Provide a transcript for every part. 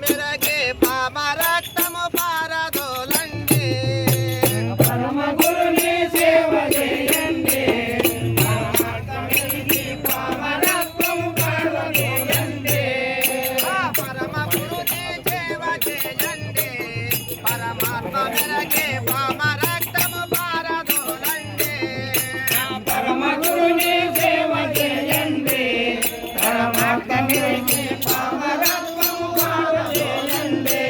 మెరగే పామ రక్తము పారదోలండి పరమ గురుని సేవ చేయండి పామ రక్తము పారదోలండి పరమ గురుని సేవ చేయండి పరమాత్మ మెరగే పామ రక్తము పారదోలండి పరమ గురుని సేవ చేయండి పరమాత్మ మెరగే పామ రక్తము పారదోలండి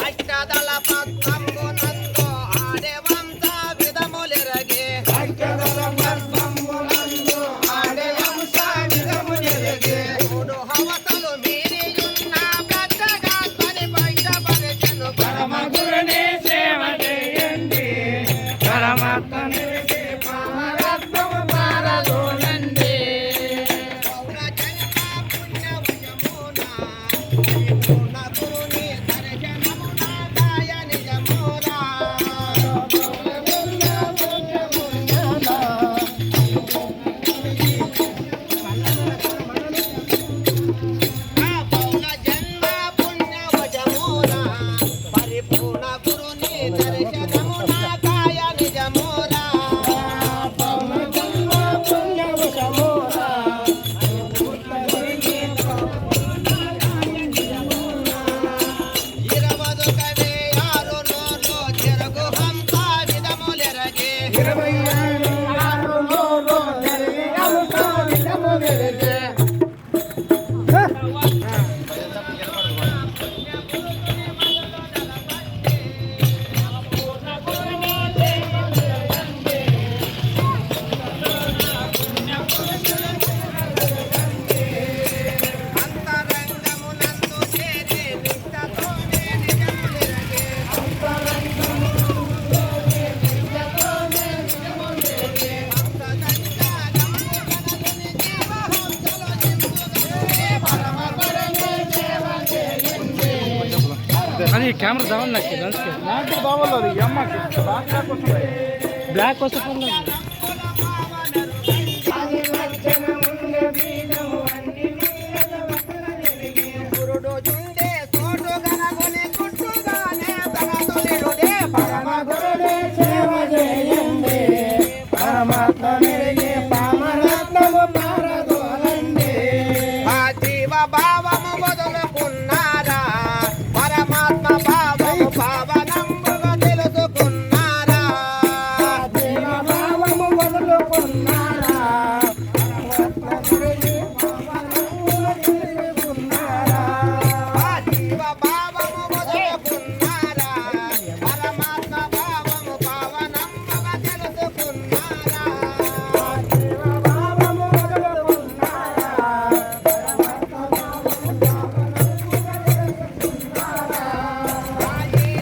అష్టదళ పద్మంబునందు ఆడే వంశ విధములెరగే అక్షదల పద్మంబునందు ఆడే వంశ విధములెరగే మూడు హవతలు మీరియున్న పెద్దగాత్మని బయటపరచెను పరమ గురుని సేవ చేయండి పరమాత్మ మెరగే పామ రక్తము పారదోలండి పౌర జన్మ పుణ్యవయమున పరిపూర్ణ గురుని దర్శనమున గాయ నిజమురా పౌర జన్మ పుణ్యవయమున పరిపూర్ణ గురుని దర్శనమున గాయ నిజమురా ఇరవదు కవే ఆరు నోరు చెరుగు హంస విధములెరగే అంతరంగమునందు చేరి నిష్టతోనే నిజములెరగే అది కెమెరా దావాలి నాకు నాకు కావాలి అమ్మకి బ్లాక్ వస్తే